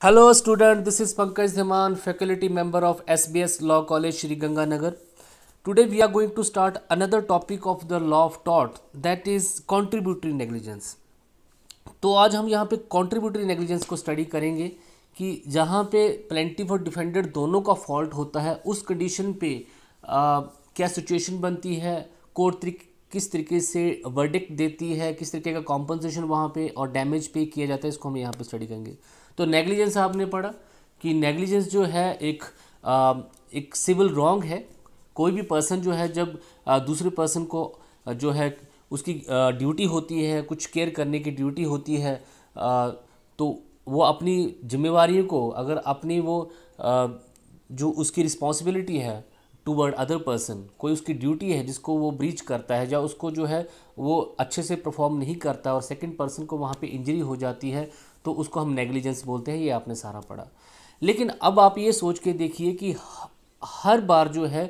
Hello student, this is Pankaj Dhiman, faculty member of SBS Law College, Shri Ganganagar. Today we are going to start another topic of the law of tort, that is contributory negligence. तो आज हम यहाँ पे contributory negligence को study करेंगे कि जहाँ पे प्लेंटिफ और डिफेंडेड दोनों का फॉल्ट होता है उस कंडीशन पे क्या सिचुएशन बनती है, कोर्ट किस तरीके से वर्डिक्ट देती है, किस तरीके का कॉम्पनसेशन वहाँ पे और डैमेज पे किया जाता है, इसको हम यहाँ पे स्टडी करेंगे। तो नेग्लिजेंस आपने पढ़ा कि नेग्लिजेंस जो है एक सिविल रॉन्ग है। कोई भी पर्सन जो है जब दूसरे पर्सन को जो है उसकी ड्यूटी होती है, कुछ केयर करने की ड्यूटी होती है, तो वो अपनी जिम्मेवारियों को अगर अपनी वो जो उसकी रिस्पॉन्सिबिलिटी है टूवर्ड अदर पर्सन, कोई उसकी ड्यूटी है जिसको वो ब्रीच करता है या उसको जो है वो अच्छे से परफॉर्म नहीं करता और सेकंड पर्सन को वहाँ पे इंजरी हो जाती है, तो उसको हम नेग्लिजेंस बोलते हैं। ये आपने सारा पढ़ा। लेकिन अब आप ये सोच के देखिए कि हर बार जो है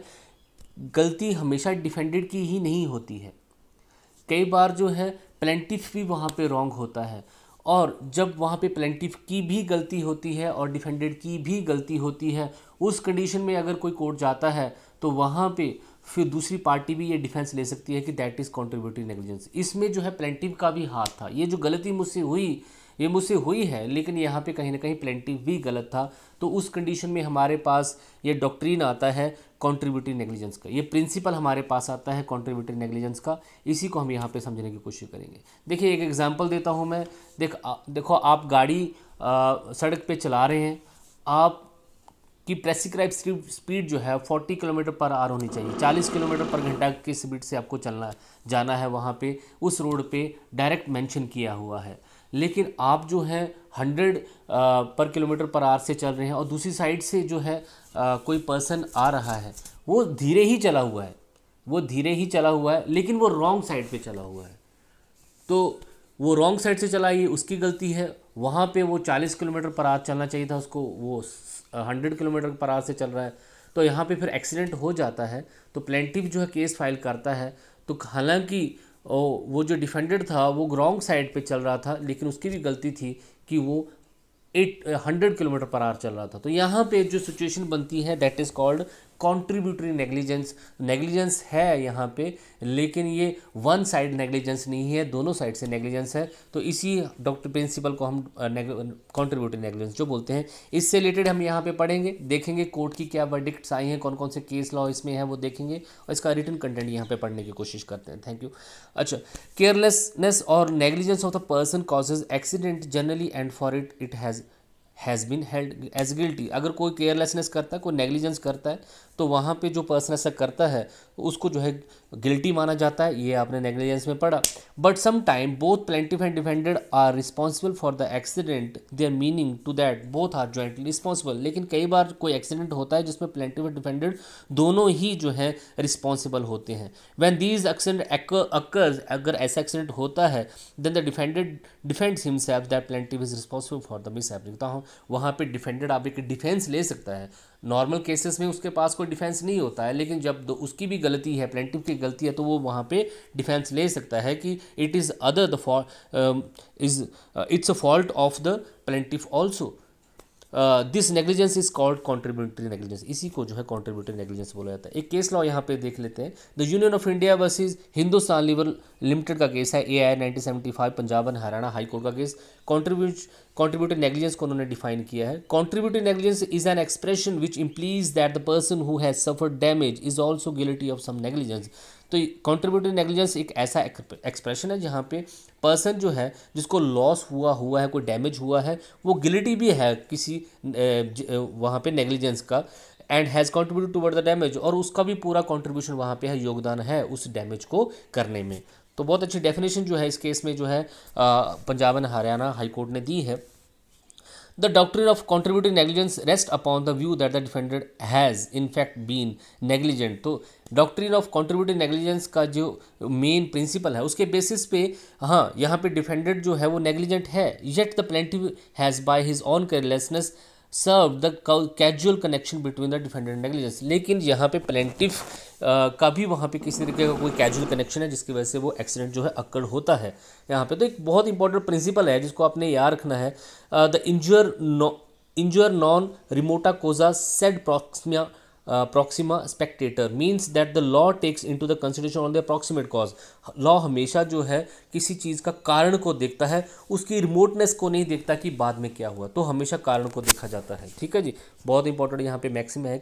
गलती हमेशा डिफेंडेड की ही नहीं होती है। कई बार जो है प्लेंटिफ भी वहाँ पे रॉन्ग होता है, और जब वहाँ पे प्लेंटिफ की भी गलती होती है और डिफेंडेड की भी गलती होती है, उस कंडीशन में अगर कोई कोर्ट जाता है तो वहाँ पे फिर दूसरी पार्टी भी ये डिफेंस ले सकती है कि दैट इज़ कॉन्ट्रीब्यूटरी नेग्लिजेंस। इसमें जो है प्लेंटिफ का भी हाथ था। ये जो गलती मुझसे हुई है, लेकिन यहाँ पे कहीं ना कहीं प्लेंटिफ भी गलत था। तो उस कंडीशन में हमारे पास ये डॉक्ट्रिन आता है कॉन्ट्रीब्यूटरी नेग्लिजेंस का, ये प्रिंसिपल हमारे पास आता है कॉन्ट्रीब्यूटरी नेग्लिजेंस का। इसी को हम यहाँ पे समझने की कोशिश करेंगे। देखिए, एक एग्जांपल देता हूँ मैं। देखो आप गाड़ी सड़क पे चला रहे हैं, आप की प्रेस्क्राइब स्पीड जो है 40 किलोमीटर पर आवर होनी चाहिए। 40 किलोमीटर पर घंटा की स्पीड से आपको जाना है। वहाँ पे उस रोड पे डायरेक्ट मेंशन किया हुआ है, लेकिन आप जो है 100 पर किलोमीटर पर आवर से चल रहे हैं और दूसरी साइड से जो है कोई पर्सन आ रहा है, वो धीरे ही चला हुआ है, लेकिन वो रॉन्ग साइड पे चला हुआ है। तो वो रॉन्ग साइड से चला, ये उसकी गलती है। वहाँ पे वो 40 किलोमीटर पर आवर चलना चाहिए था उसको, वो 100 किलोमीटर पर आवर से चल रहा है। तो यहाँ पे फिर एक्सीडेंट हो जाता है। तो प्लेंटिफ जो है केस फाइल करता है। तो हालांकि वो जो डिफेंडेड था वो रॉन्ग साइड पे चल रहा था, लेकिन उसकी भी गलती थी कि वो 100 किलोमीटर पर आवर चल रहा था। तो यहाँ पे जो सिचुएशन बनती है that is called contributory negligence. Negligence है यहाँ पे, लेकिन ये वन साइड नेग्लिजेंस नहीं है, दोनों साइड से नेग्लिजेंस है। तो इसी डॉक्टर प्रिंसिपल को हम कॉन्ट्रीब्यूटरी नेग्लिजेंस जो बोलते हैं। इससे रिलेटेड हम यहाँ पे पढ़ेंगे, देखेंगे कोर्ट की क्या वर्डिक्ट्स आई हैं, कौन कौन से केस लॉ इसमें है वो देखेंगे, और इसका रिटन कंटेंट यहाँ पे पढ़ने की कोशिश करते हैं। Thank you. अच्छा, केयरलेसनेस और negligence of the person causes accident generally and for it has been held as guilty. अगर कोई केयरलेसनेस करता है, कोई नेग्लिजेंस करता है, तो वहाँ पे जो पर्सन ऐसा करता है उसको जो है गिल्टी माना जाता है। ये आपने नेग्लिजेंस में पढ़ा। But some time both plaintiff and defended are responsible for the accident, there meaning to that both are jointly responsible. लेकिन कई बार कोई एक्सीडेंट होता है जिसमें प्लेंटिफ और डिफेंडेड दोनों ही जो है रिस्पॉन्सिबल होते हैं। व्हेन दीज एक्सीडेंट अकर्स, अगर ऐसा एक्सीडेंट होता है, then the defended defends himself that plaintiff is responsible for the mishappening. तो वहाँ पे डिफेंडेड आप एक डिफेंस ले सकता है। नॉर्मल केसेस में उसके पास कोई डिफेंस नहीं होता है, लेकिन जब उसकी भी गलती है, प्लेंटिफ की गलती है, तो वो वहाँ पे डिफेंस ले सकता है कि it is other the it's a fault of the plaintiff also. This negligence is called contributory negligence. इसी को जो है कॉन्ट्रीब्यूटरी नेग्लिजेंस बोला जाता है। एक केस लॉ यहाँ पे देख लेते हैं। The Union of India versus Hindustan Lever Limited का केस है, AI 1975, Punjab and Haryana High Court का केस। कॉन्ट्रीब्यूटरी नेग्लिजेंस को उन्होंने डिफाइन किया है। Contributory negligence is an expression which implies that the person who has suffered damage is also guilty of some negligence. तो contributory negligence एक ऐसा expression है जहाँ पे पर्सन जो है जिसको लॉस हुआ है, कोई डैमेज हुआ है, वो गिल्टी भी है किसी वहाँ पे नेग्लिजेंस का, and has contributed toward the damage, और उसका भी पूरा कॉन्ट्रीब्यूशन वहाँ पे है, योगदान है उस डैमेज को करने में। तो बहुत अच्छी डेफिनेशन जो है इस केस में जो है Punjab and Haryana High court ने दी है। The doctrine of contributory negligence rests upon the view that the defendant has in fact been negligent। तो डॉक्ट्रिन ऑफ contributory negligence का जो मेन प्रिंसिपल है उसके बेसिस पे हाँ यहाँ पे डिफेंडेंट जो है वो नेग्लिजेंट है, yet the plaintiff has by his own carelessness serve the casual connection between the defendant and negligence. लेकिन यहाँ पे प्लेंटिफ का भी वहाँ पे किसी तरीके का कोई कैजुअल कनेक्शन है जिसकी वजह से वो एक्सीडेंट जो है अक्कड़ होता है यहाँ पे। तो एक बहुत इंपॉर्टेंट प्रिंसिपल है जिसको आपने याद रखना है। The injure injure non remota causa sed proxima spectator means that the law takes into the consideration on the approximate cause. Law हमेशा जो है किसी चीज़ का कारण को देखता है, उसकी रिमोटनेस को नहीं देखता कि बाद में क्या हुआ, तो हमेशा कारण को देखा जाता है। ठीक है जी, बहुत इंपॉर्टेंट यहाँ पे मैक्सिम है।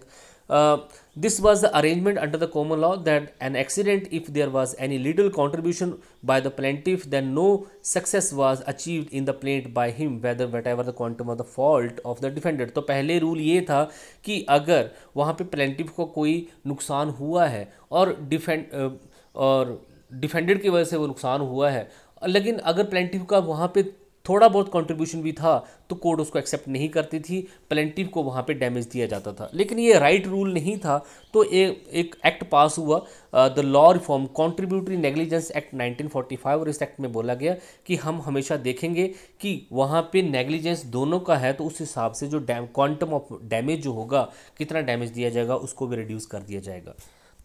This was the arrangement under the common law that an accident, if there was any little contribution by the plaintiff, then no success was achieved in the plaint by him, whatever the quantum of the fault of the defendant. तो पहले rule ये था कि अगर वहाँ पे plaintiff को कोई नुकसान हुआ है और डिफेंडेड की वजह से वो नुकसान हुआ है, लेकिन अगर प्लेंटिफ का वहाँ पे थोड़ा बहुत कंट्रीब्यूशन भी था तो कोर्ट उसको एक्सेप्ट नहीं करती थी, प्लेंटिफ को वहाँ पे डैमेज दिया जाता था। लेकिन ये राइट रूल नहीं था, तो एक एक्ट पास हुआ, the law reform contributory negligence act 1945, और इस एक्ट में बोला गया कि हम हमेशा देखेंगे कि वहाँ पे नेग्लिजेंस दोनों का है, तो उस हिसाब से जो क्वांटम ऑफ डैमेज जो होगा, कितना डैमेज दिया जाएगा, उसको भी रिड्यूस कर दिया जाएगा।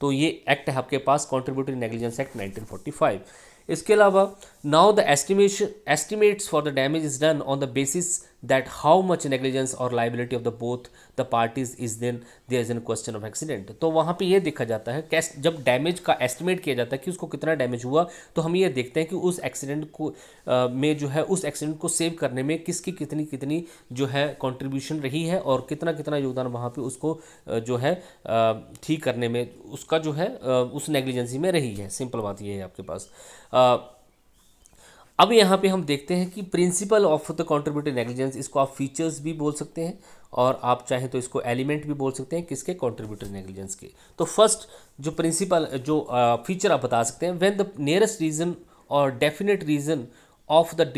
तो ये एक्ट है आपके पास, कंट्रीब्यूटरी नेग्लिजेंस एक्ट 1945। इसके अलावा now the estimates for the damage is done on the basis that how much negligence और liability of the both the parties is then there is an question of accident. तो वहाँ पे ये देखा जाता है कि जब डैमेज का एस्टिमेट किया जाता है कि उसको कितना डैमेज हुआ, तो हम ये देखते हैं कि उस एक्सीडेंट को में जो है उस एक्सीडेंट को सेव करने में किसकी कितनी कितनी जो है कंट्रीब्यूशन रही है और कितना कितना योगदान वहाँ पे उसको जो है ठीक करने में उसका जो है उस नेग्लिजेंसी में रही है। सिंपल बात ये है आपके पास। अब यहाँ पे हम देखते हैं कि principle of the contributory negligence, इसको आप फीचर्स भी बोल सकते हैं और आप चाहें तो इसको एलिमेंट भी बोल सकते हैं, किसके, कंट्रीब्यूटरी नेग्लिजेंस के। तो फर्स्ट जो प्रिंसिपल जो फीचर आप बता सकते हैं, व्हेन द नियरेस्ट रीजन और definite reason of the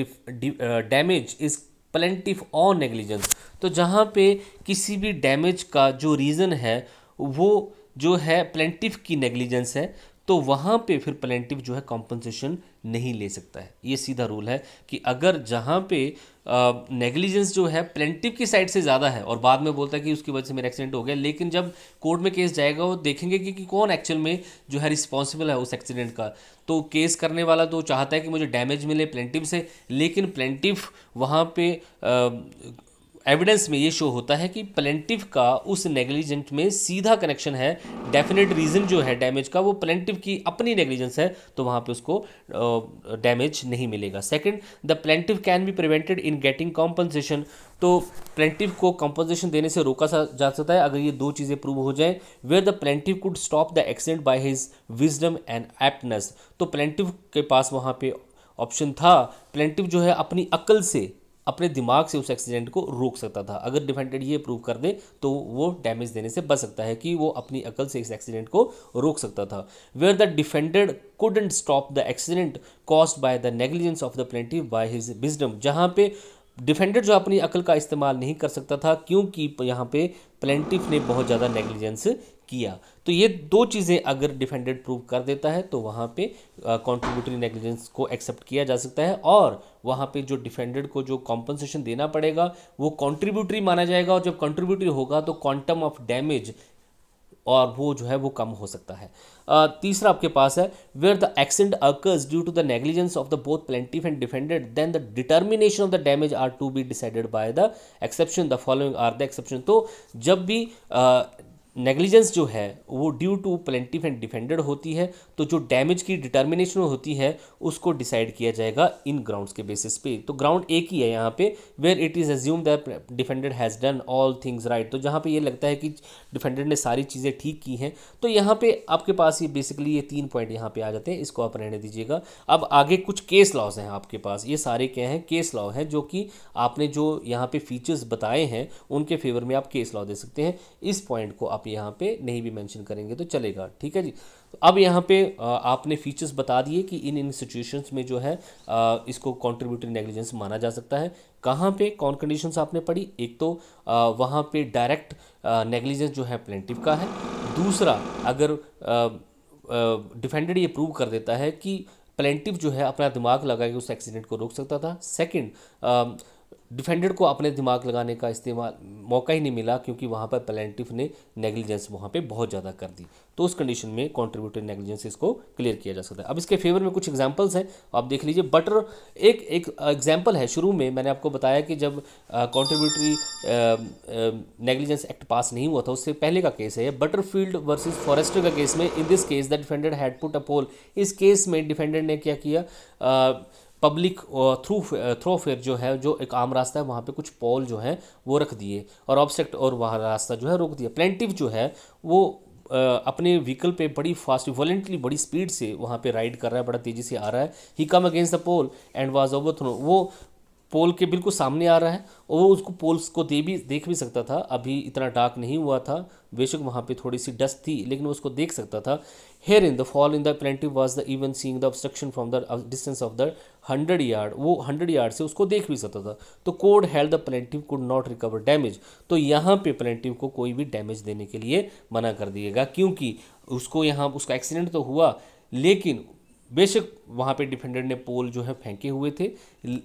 damage is plaintiff on negligence. तो जहाँ पे किसी भी डैमेज का जो रीज़न है वो जो है प्लेंटिफ की नेग्लिजेंस है, तो वहाँ पे फिर प्लेंटिफ जो है कॉम्पनसेशन नहीं ले सकता है। ये सीधा रूल है कि अगर जहाँ पे नेग्लिजेंस जो है प्लेंटिफ की साइड से ज़्यादा है और बाद में बोलता है कि उसकी वजह से मेरा एक्सीडेंट हो गया, लेकिन जब कोर्ट में केस जाएगा वो देखेंगे कि कौन एक्चुअल में जो है रिस्पॉन्सिबल है उस एक्सीडेंट का। तो केस करने वाला तो चाहता है कि मुझे डैमेज मिले प्लेंटिफ से, लेकिन प्लेंटिफ वहाँ पे एविडेंस में ये शो होता है कि प्लेंटिफ का उस नेग्लिजेंट में सीधा कनेक्शन है, डेफिनेट रीज़न जो है डैमेज का वो प्लेंटिफ की अपनी नेग्लिजेंस है, तो वहाँ पे उसको डैमेज नहीं मिलेगा। Second, the plaintiff can be prevented in getting compensation. तो प्लेंटिफ को कॉम्पनसेशन देने से रोका जा सकता है अगर ये दो चीज़ें प्रूव हो जाए। Where the plaintiff could stop the accident by his wisdom and aptness. तो प्लेंटिफ के पास वहाँ पे ऑप्शन था, प्लेंटिफ जो है अपनी अक्ल से, अपने दिमाग से उस एक्सीडेंट को रोक सकता था। अगर डिफेंडेड ये प्रूव कर दे तो वो डैमेज देने से बच सकता है कि वो अपनी अकल से इस एक्सीडेंट को रोक सकता था। Where the defendant couldn't stop the accident caused by the negligence of the plaintiff by his wisdom. जहाँ पे डिफेंडेड जो अपनी अकल का इस्तेमाल नहीं कर सकता था क्योंकि यहाँ पे प्लेंटिफ ने बहुत ज़्यादा नेग्लिजेंस किया। तो ये दो चीज़ें अगर डिफेंडेड प्रूव कर देता है तो वहाँ पे कंट्रीब्यूटरी नेग्लिजेंस को एक्सेप्ट किया जा सकता है और वहाँ पे जो डिफेंडेड को जो कॉम्पनसेशन देना पड़ेगा वो कंट्रीब्यूटरी माना जाएगा, और जब कंट्रीब्यूटरी होगा तो क्वांटम ऑफ डैमेज और वो जो है वो कम हो सकता है। तीसरा आपके पास है, where the accident occurs due to the negligence of the both plaintiff and defendant then the determination of the damage are to be decided by the exception, the following are the exception. तो जब भी negligence जो है वो due to plaintiff and defendant होती है तो जो डैमेज की डिटर्मिनेशन होती है उसको डिसाइड किया जाएगा इन ग्राउंड्स के बेसिस पे। तो ग्राउंड एक ही है यहाँ पे, where it is assume that defendant has done all things right. तो जहाँ पे ये लगता है कि डिफेंडेड ने सारी चीज़ें ठीक की हैं, तो यहाँ पे आपके पास ये बेसिकली ये 3 पॉइंट यहाँ पे आ जाते हैं, इसको आप रहने दीजिएगा। अब आगे कुछ केस लॉज हैं आपके पास, ये सारे क्या हैं, केस लॉ हैं, जो कि आपने जो यहाँ पे फीचर्स बताए हैं उनके फेवर में आप केस लॉ दे सकते हैं। इस पॉइंट को आप यहाँ पे नहीं भी मेंशन करेंगे तो चलेगा, ठीक है जी। तो अब यहाँ पे आपने फीचर्स बता दिए कि इन सिचुएशंस में जो है इसको कंट्रीब्यूटरी नेग्लिजेंस माना जा सकता है। कहाँ पे कौन कंडीशंस आपने पढ़ी, एक तो वहाँ पे डायरेक्ट नेग्लिजेंस जो है प्लेंटिफ का है, दूसरा अगर डिफेंडेड ये प्रूव कर देता है कि प्लेंटिफ जो है अपना दिमाग लगा के उस एक्सीडेंट को रोक सकता था। सेकंड, डिफेंडेड को अपने दिमाग लगाने का इस्तेमाल मौका ही नहीं मिला, क्योंकि वहाँ पर प्लेंटिफ ने नेग्लिजेंस वहाँ पे बहुत ज़्यादा कर दी। तो उस कंडीशन में कंट्रीब्यूटरी नेग्लिजेंस इसको क्लियर किया जा सकता है। अब इसके फेवर में कुछ एग्जांपल्स हैं, आप देख लीजिए। बटर एक एग्जांपल है, शुरू में मैंने आपको बताया कि जब कंट्रीब्यूटरी नेग्लिजेंस एक्ट पास नहीं हुआ था, उससे पहले का केस है बटरफील्ड वर्सेस फॉरेस्टर का केस में। In this case the defendant had put a pole. इस केस में डिफेंडेंट ने क्या किया, पब्लिक थ्रोफेयर जो है, जो एक आम रास्ता है, वहाँ पे कुछ पोल जो है वो रख दिए और ऑब्स्टेक्ट और वहाँ रास्ता जो है रोक दिया। प्लेंटिफ जो है वो अपने व्हीकल पे बड़ी फास्ट वॉलेंटली बड़ी स्पीड से वहाँ पे राइड कर रहा है, बड़ा तेज़ी से आ रहा है। He come against the pole and was overthrown. वो पोल के बिल्कुल सामने आ रहा है और वो उसको पोल्स को देख भी सकता था। अभी इतना डार्क नहीं हुआ था, बेशक वहाँ पे थोड़ी सी डस्ट थी, लेकिन वो उसको देख सकता था। Here in the fall in the plaintiff was the even seeing the obstruction from the distance of the 100 yard. वो 100 यार्ड से उसको देख भी सकता था। तो code held the plaintiff could not recover damage. तो यहाँ पे प्लेंटिफ को कोई भी डैमेज देने के लिए मना कर दिएगा, क्योंकि उसको यहाँ उसका एक्सीडेंट तो हुआ, लेकिन बेशक वहाँ पे डिफेंडेंट ने पोल जो है फेंके हुए थे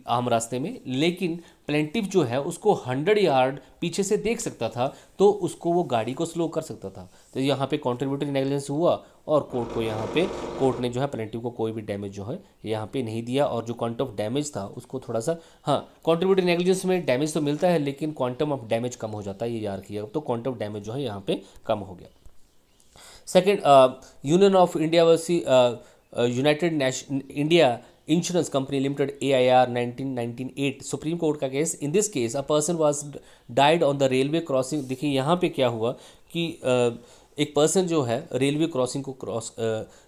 आम रास्ते में, लेकिन प्लेंटिफ जो है उसको 100 यार्ड पीछे से देख सकता था, तो उसको वो गाड़ी को स्लो कर सकता था। तो यहाँ पे कंट्रीब्यूटरी नेग्लिजेंस हुआ और कोर्ट ने जो है प्लेंटिफ को कोई भी डैमेज जो है यहाँ पे नहीं दिया। और जो क्वांटम ऑफ डैमेज था उसको थोड़ा सा, हाँ कंट्रीब्यूटरी नेग्लिजेंस में डैमेज तो मिलता है, लेकिन क्वांटम ऑफ डैमेज कम हो जाता है, ये याद रखिएगा। तो क्वांटम ऑफ डैमेज जो है यहाँ पे कम हो गया। Second, Union of India versus United Nation India Insurance Company Limited AIR 1998 Supreme court का case. In this case a person was died on the railway crossing. देखिए यहाँ पे क्या हुआ कि एक पर्सन जो है रेलवे क्रॉसिंग को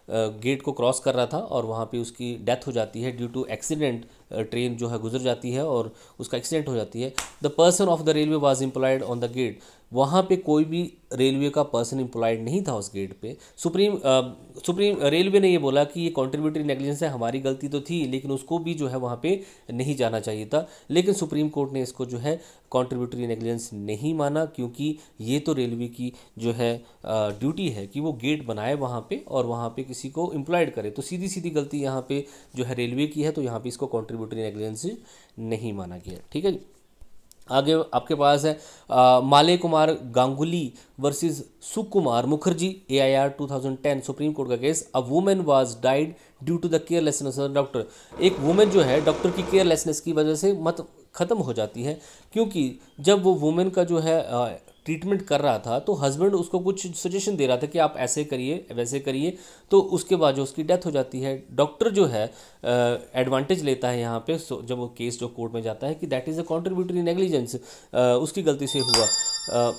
गेट को क्रॉस कर रहा था और वहाँ पे उसकी डेथ हो जाती है ड्यू टू एक्सीडेंट। ट्रेन जो है गुजर जाती है और उसका एक्सीडेंट हो जाती है। The person of the railway was employed on the gate. वहाँ पे कोई भी रेलवे का पर्सन एम्प्लॉयड नहीं था उस गेट पे। सुप्रीम रेलवे ने ये बोला कि ये कंट्रीब्यूटरी नेग्लिजेंस है, हमारी गलती तो थी, लेकिन उसको भी जो है वहाँ पे नहीं जाना चाहिए था। लेकिन सुप्रीम कोर्ट ने इसको जो है कंट्रीब्यूटरी नेग्लिजेंस नहीं माना, क्योंकि ये तो रेलवे की जो है ड्यूटी है कि वो गेट बनाए वहाँ पे और वहाँ पे किसी को एम्प्लॉयड करे। तो सीधी सीधी गलती यहाँ पे जो है रेलवे की है, तो यहाँ पे इसको कंट्रीब्यूटरी नेग्लिजेंस नहीं माना गया। ठीक है जी। आगे आपके पास है Malay Kumar Ganguly versus Sukumar Mukherjee AIR 2010 supreme court का case. A woman was died due to the carelessness of doctor. एक वुमेन जो है डॉक्टर की केयरलेसनेस की वजह से मत ख़त्म हो जाती है, क्योंकि जब वो वुमेन का जो है ट्रीटमेंट कर रहा था तो हस्बैंड उसको कुछ सजेशन दे रहा था कि आप ऐसे करिए वैसे करिए, तो उसके बाद जो उसकी डेथ हो जाती है। डॉक्टर जो है एडवांटेज लेता है यहाँ पे, जब वो केस जो कोर्ट में जाता है कि that is a contributory negligence, उसकी गलती से हुआ।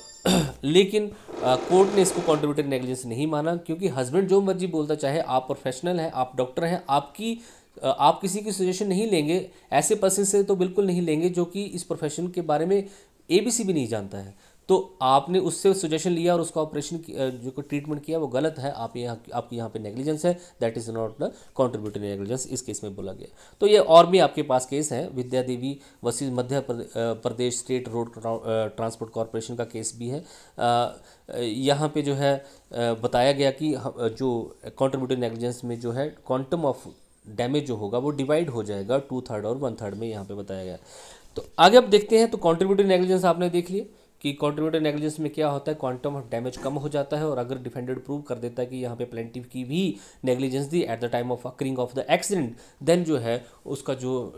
लेकिन कोर्ट ने इसको कंट्रीब्यूटरी नेग्लिजेंस नहीं माना, क्योंकि हस्बैंड जो मर्जी बोलता चाहे, आप प्रोफेशनल हैं, आप डॉक्टर हैं, आप किसी की सजेशन नहीं लेंगे, ऐसे पर्सन से तो बिल्कुल नहीं लेंगे जो कि इस प्रोफेशन के बारे में ABC भी नहीं जानता है। तो आपने उससे सजेशन लिया और उसका ऑपरेशन जो ट्रीटमेंट किया वो गलत है, आपकी यहाँ पे नेग्लिजेंस है, that is not the contributory negligence, इस केस में बोला गया। तो ये और भी आपके पास केस है, विद्या देवी versus Madhya Pradesh state road transport corporation का केस भी है। यहाँ पे जो है बताया गया कि जो कंट्रीब्यूटरी नेग्लिजेंस में जो है क्वांटम ऑफ डैमेज जो होगा वो डिवाइड हो जाएगा 2/3 और 1/3 में, यहाँ पे बताया गया। तो आगे अब देखते हैं। तो कंट्रीब्यूटरी नेग्लिजेंस आपने देख लिया कि कंट्रीब्यूटरी नेग्लिजेंस में क्या होता है, क्वांटम ऑफ डैमेज कम हो जाता है, और अगर डिफेंडेड प्रूव कर देता है कि यहाँ पे प्लेंटिफ की भी नेग्लिजेंस थी at the time of occurring of the accident, then जो है उसका जो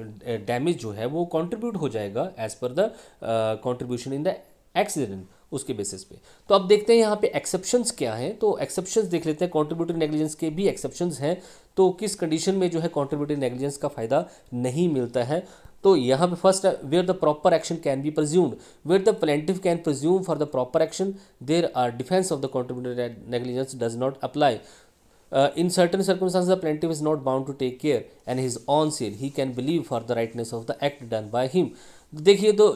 डैमेज जो है वो कंट्रीब्यूट हो जाएगा as per the contribution in the accident, उसके बेसिस पे। तो अब देखते हैं यहाँ पे एक्सेप्शंस क्या हैं। तो एक्सेप्शंस देख लेते हैं। कंट्रीब्यूटरी नेग्लिजेंस के भी एक्सेप्शंस हैं। तो किस कंडीशन में जो है कंट्रीब्यूटरी नेग्लिजेंस का फायदा नहीं मिलता है। तो यहाँ पे फर्स्ट है where the proper action can be presumed, where the plaintiff can presume for the proper action there are defence of the contributory negligence does not apply. In certain circumstances, the plaintiff is not bound to take care and his own seal. He can believe for the rightness of the act done by him. देखिए तो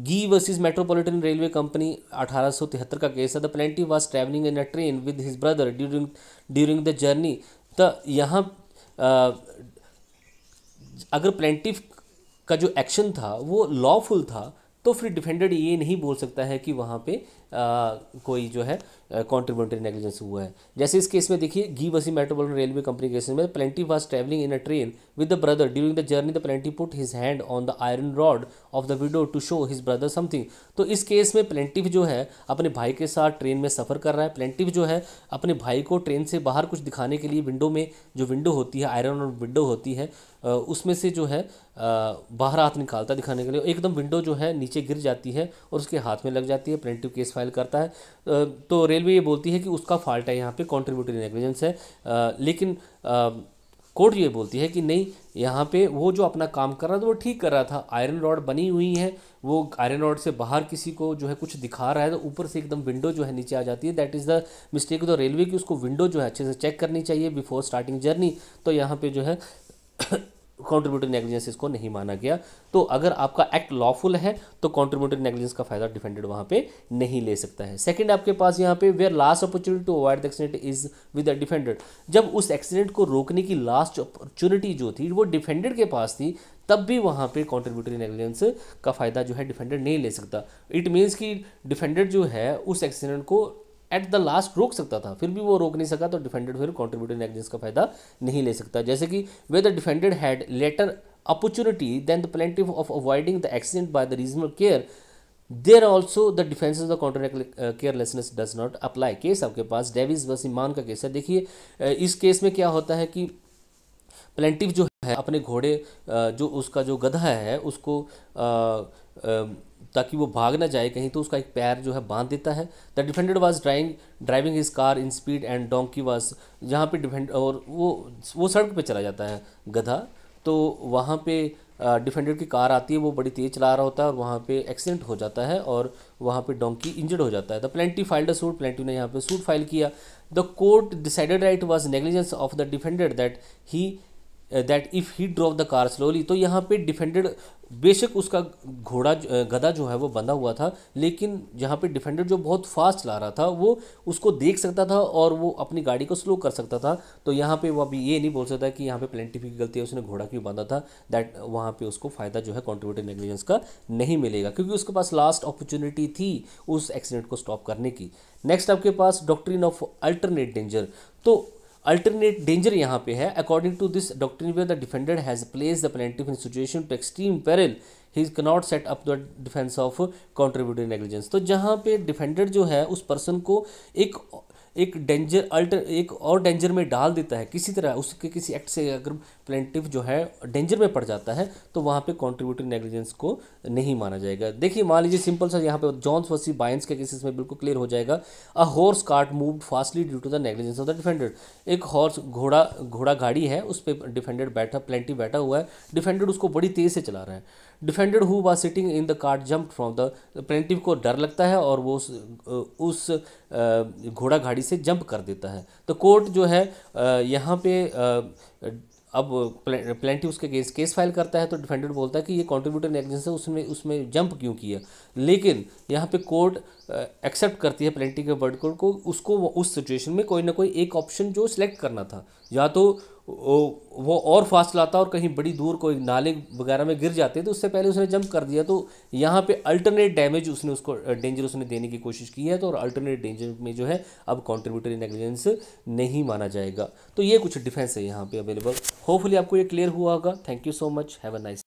गी versus metropolitan railway company 1873 का case है। The plaintiff was travelling in a train with his brother during the journey. तो यहाँ अगर plaintiff का जो एक्शन था वो लॉफुल था, तो फिर डिफेंडेड ये नहीं बोल सकता है कि वहाँ पे कोई जो है कॉन्ट्रीब्यूटरी नेग्लिजेंस हुआ है। जैसे इस केस में देखिए, Gee versus metropolitan railway company case में plaintiff was travelling in a train with the brother during the journey the plaintiff put his hand on the iron rod of the window to show his brother something. तो इस case में plaintiff जो है अपने भाई के साथ train में सफ़र कर रहा है। प्लेंटिफ जो है अपने भाई को ट्रेन से बाहर कुछ दिखाने के लिए विंडो में, जो विंडो होती है आयरन विंडो होती है, उसमें से जो है बाहर हाथ निकालता दिखाने के लिए, एकदम विंडो जो है नीचे गिर जाती है और उसके हाथ में लग जाती है। प्लेंटिफ केस फाइल करता है। तो रेलवे ये बोलती है कि उसका फॉल्ट है, यहाँ पे कॉन्ट्रीब्यूटरी नेग्लिजेंस है। लेकिन कोर्ट ये बोलती है कि नहीं, यहाँ पे वो जो अपना काम कर रहा था वो ठीक कर रहा था। आयरन रॉड बनी हुई है, वो आयरन रॉड से बाहर किसी को जो है कुछ दिखा रहा है, तो ऊपर से एकदम विंडो जो है नीचे आ जाती है। That is the mistake of the railway कि उसको विंडो जो है अच्छे से चेक करनी चाहिए बिफोर स्टार्टिंग जर्नी। तो यहाँ पे जो है कॉन्ट्रीब्यूटरी नेग्लिजेंस इसको नहीं माना गया। तो अगर आपका एक्ट लॉफुल है तो कॉन्ट्रीब्यूटरी नेग्लिजेंस का फायदा डिफेंडेड वहाँ पे नहीं ले सकता है। सेकंड आपके पास यहाँ पे where last opportunity to avoid the accident is with the defendant. जब उस एक्सीडेंट को रोकने की लास्ट अपॉर्चुनिटी जो थी वो डिफेंडेड के पास थी, तब भी वहाँ पे कॉन्ट्रीब्यूटरी नेग्लिजेंस का फायदा जो है डिफेंडेड नहीं ले सकता। इट मीन्स कि डिफेंडेड जो है उस एक्सीडेंट को एट द लास्ट रोक सकता था, फिर भी वो रोक नहीं सका, तो डिफेंडेड फिर कॉन्ट्रीब्यूटरी नेग्लिजेंस का फायदा नहीं ले सकता। जैसे कि where the defendant had later opportunity than the plaintiff of avoiding the accident by the reasonable care, there also the defence of the contributory carelessness does not apply. Case आपके पास Davis versus ईमान का case है। देखिए इस case में क्या होता है कि प्लेंटिफ जो है अपने घोड़े जो उसका जो गधा है उसको ताकि वो भाग ना जाए कहीं, तो उसका एक पैर जो है बांध देता है। The defended was driving his car in speed and donkey was, जहाँ पे डिफेंड और वो सड़क पे चला जाता है गधा, तो वहाँ पे डिफेंडेड की कार आती है, वो बड़ी तेज़ चला रहा होता है और वहाँ पे एक्सीडेंट हो जाता है और वहाँ पे डोंकी इंजर्ड हो जाता है। The plaintiff filed a suit, plaintiff ने यहाँ पे सूट फाइल किया। The court decided right was negligence of the defended that if he drove the car slowly. तो यहाँ पे डिफेंडेड बेशक उसका घोड़ा गधा जो है वो बंधा हुआ था, लेकिन जहाँ पे डिफेंडेड जो बहुत फास्ट चला रहा था वो उसको देख सकता था और वो अपनी गाड़ी को स्लो कर सकता था। तो यहाँ पे वो अभी ये नहीं बोल सकता कि यहाँ पे प्लेंटिफ की गलती है, उसने घोड़ा क्यों बांधा था। दैट वहाँ पे उसको फ़ायदा जो है कॉन्ट्रीब्यूटरी नेग्लिजेंस का नहीं मिलेगा, क्योंकि उसके पास लास्ट अपॉर्चुनिटी थी उस एक्सीडेंट को स्टॉप करने की। नेक्स्ट आपके पास डॉक्ट्रिन ऑफ अल्टरनेट डेंजर। तो अल्टरनेट डेंजर यहाँ पे है, according to this doctrine where the defendant has place the plaintiff in situation to extreme peril he cannot set up the defence of contributory negligence. तो जहाँ पे defended जो है उस पर्सन को एक और डेंजर में डाल देता है किसी तरह, उसके किसी एक्ट से अगर प्लेंटिफ जो है डेंजर में पड़ जाता है तो वहाँ पे कॉन्ट्रीब्यूटरी नेग्लिजेंस को नहीं माना जाएगा। देखिए मान लीजिए सिंपल सा यहाँ पे जॉन्स वर्सेस बाइंस के केसेस में बिल्कुल क्लियर हो जाएगा। A horse cart moved fastly due to the negligence of the defendant. एक हॉर्स घोड़ा गाड़ी है, उस पर डिफेंडेड प्लेंटिफ बैठा हुआ है, डिफेंडेड उसको बड़ी तेज़ से चला रहा है। Defended who was sitting in the cart jump from the plaintiff को डर लगता है और वो उस घोड़ा गाड़ी से जंप कर देता है। तो कोर्ट जो है यहाँ पे अब प्लेंटिफ उसके केस फाइल करता है, तो डिफेंडेड बोलता है कि ये कॉन्ट्रीब्यूटरी नेग्लिजेंस है, उसमें जंप क्यों किया। लेकिन यहाँ पे कोर्ट एक्सेप्ट करती है प्लेंटिफ के वर्ड को, उसको उस सिचुएशन में कोई ना कोई एक ऑप्शन जो सिलेक्ट करना था, या तो वो और फास्ट चलाता और कहीं बड़ी दूर कोई नाले वगैरह में गिर जाते, तो उससे पहले उसने जंप कर दिया। तो यहाँ पे अल्टरनेट डैमेज उसने उसको डेंजर उसने देने की कोशिश की है, तो और अल्टरनेट डेंजर में जो है अब कॉन्ट्रीब्यूटरी नेग्लिजेंस नहीं माना जाएगा। तो ये कुछ डिफेंस है यहाँ पे अवेलेबल। होपफुली आपको ये क्लियर हुआ होगा। Thank you so much, have a nice